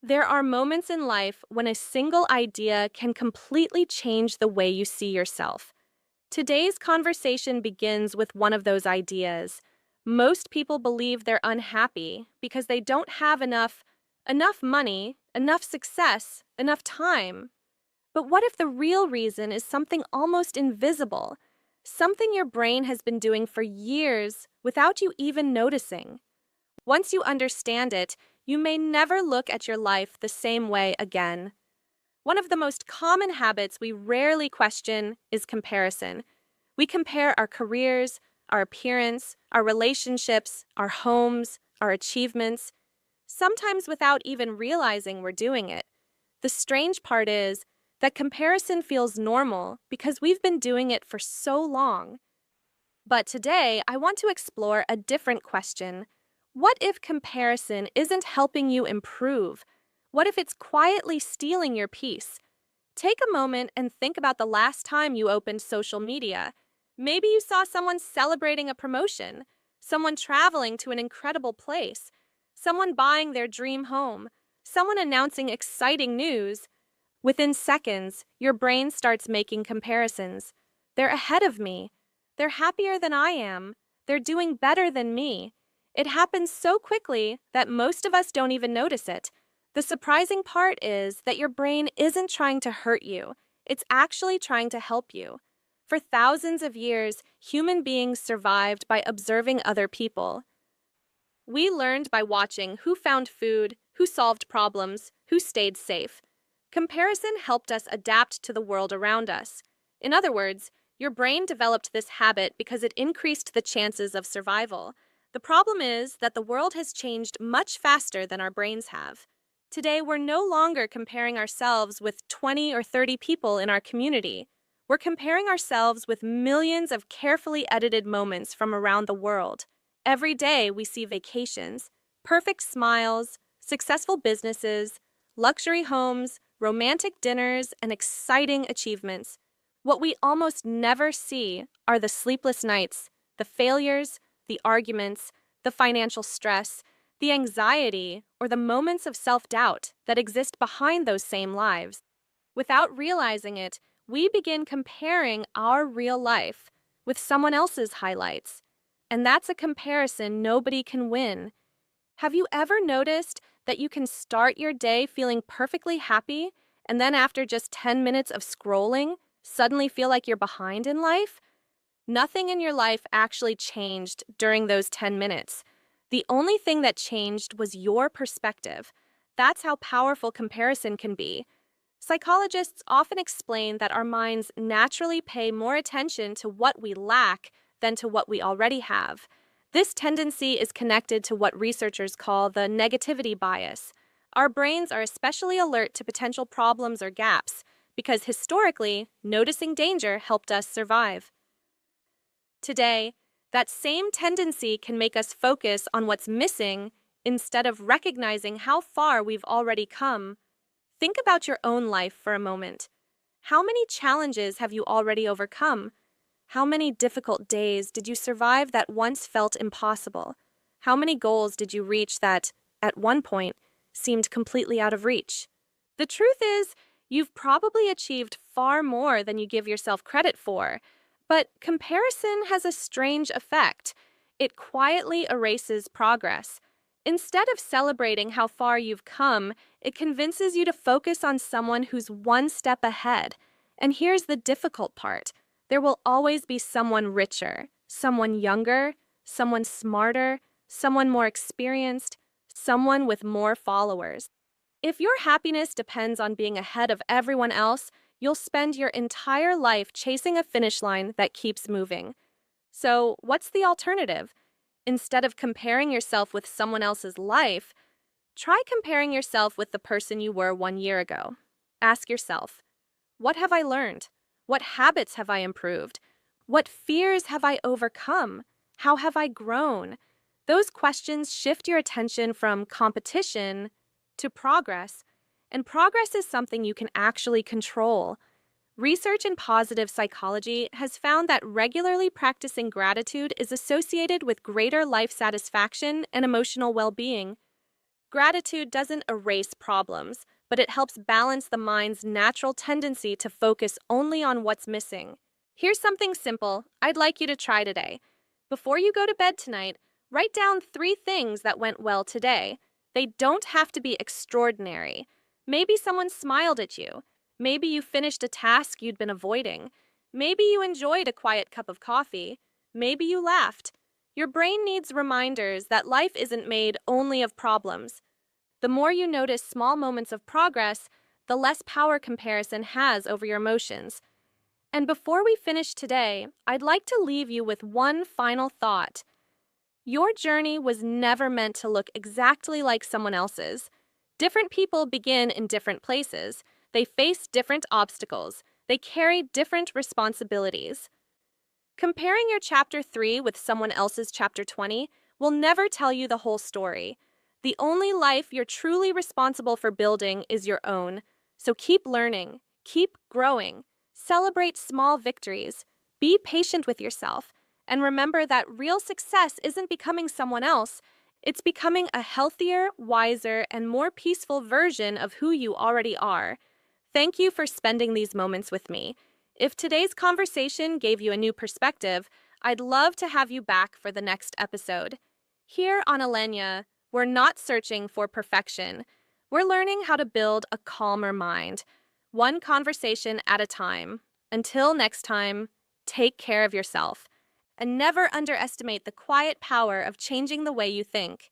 There are moments in life when a single idea can completely change the way you see yourself. Today's conversation begins with one of those ideas. Most people believe they're unhappy because they don't have enough money, enough success, enough time. But what if the real reason is something almost invisible, something your brain has been doing for years without you even noticing? Once you understand it, you may never look at your life the same way again. One of the most common habits we rarely question is comparison. We compare our careers, our appearance, our relationships, our homes, our achievements, sometimes without even realizing we're doing it. The strange part is that comparison feels normal because we've been doing it for so long. But today, I want to explore a different question. What if comparison isn't helping you improve? What if it's quietly stealing your peace? Take a moment and think about the last time you opened social media. Maybe you saw someone celebrating a promotion, someone traveling to an incredible place, someone buying their dream home, someone announcing exciting news. Within seconds, your brain starts making comparisons. They're ahead of me. They're happier than I am. They're doing better than me. It happens so quickly that most of us don't even notice it. The surprising part is that your brain isn't trying to hurt you. It's actually trying to help you. For thousands of years, human beings survived by observing other people. We learned by watching who found food, who solved problems, who stayed safe. Comparison helped us adapt to the world around us. In other words, your brain developed this habit because it increased the chances of survival. The problem is that the world has changed much faster than our brains have. Today, we're no longer comparing ourselves with 20 or 30 people in our community. We're comparing ourselves with millions of carefully edited moments from around the world. Every day, we see vacations, perfect smiles, successful businesses, luxury homes, romantic dinners, and exciting achievements. What we almost never see are the sleepless nights, the failures, the arguments, the financial stress, the anxiety, or the moments of self-doubt that exist behind those same lives. Without realizing it, we begin comparing our real life with someone else's highlights. And that's a comparison nobody can win. Have you ever noticed that you can start your day feeling perfectly happy, and then after just 10 minutes of scrolling, suddenly feel like you're behind in life? Nothing in your life actually changed during those 10 minutes. The only thing that changed was your perspective. That's how powerful comparison can be. Psychologists often explain that our minds naturally pay more attention to what we lack than to what we already have. This tendency is connected to what researchers call the negativity bias. Our brains are especially alert to potential problems or gaps because historically, noticing danger helped us survive. Today, that same tendency can make us focus on what's missing instead of recognizing how far we've already come. Think about your own life for a moment. How many challenges have you already overcome? How many difficult days did you survive that once felt impossible? How many goals did you reach that, at one point, seemed completely out of reach? The truth is, you've probably achieved far more than you give yourself credit for. But comparison has a strange effect. It quietly erases progress. Instead of celebrating how far you've come, it convinces you to focus on someone who's one step ahead. And here's the difficult part. There will always be someone richer, someone younger, someone smarter, someone more experienced, someone with more followers. If your happiness depends on being ahead of everyone else, you'll spend your entire life chasing a finish line that keeps moving. So, what's the alternative? Instead of comparing yourself with someone else's life, try comparing yourself with the person you were 1 year ago. Ask yourself, what have I learned? What habits have I improved? What fears have I overcome? How have I grown? Those questions shift your attention from competition to progress, and progress is something you can actually control. Research in positive psychology has found that regularly practicing gratitude is associated with greater life satisfaction and emotional well-being. Gratitude doesn't erase problems, but it helps balance the mind's natural tendency to focus only on what's missing. Here's something simple I'd like you to try today. Before you go to bed tonight, write down 3 things that went well today. They don't have to be extraordinary. Maybe someone smiled at you. Maybe you finished a task you'd been avoiding. Maybe you enjoyed a quiet cup of coffee. Maybe you laughed. Your brain needs reminders that life isn't made only of problems. The more you notice small moments of progress, the less power comparison has over your emotions. And before we finish today, I'd like to leave you with one final thought. Your journey was never meant to look exactly like someone else's. Different people begin in different places. They face different obstacles. They carry different responsibilities. Comparing your chapter 3 with someone else's chapter 20 will never tell you the whole story. The only life you're truly responsible for building is your own. So keep learning, keep growing, celebrate small victories, be patient with yourself, and remember that real success isn't becoming someone else, it's becoming a healthier, wiser, and more peaceful version of who you already are. Thank you for spending these moments with me. If today's conversation gave you a new perspective, I'd love to have you back for the next episode. Here on Alenya, we're not searching for perfection. We're learning how to build a calmer mind, one conversation at a time. Until next time, take care of yourself, and never underestimate the quiet power of changing the way you think.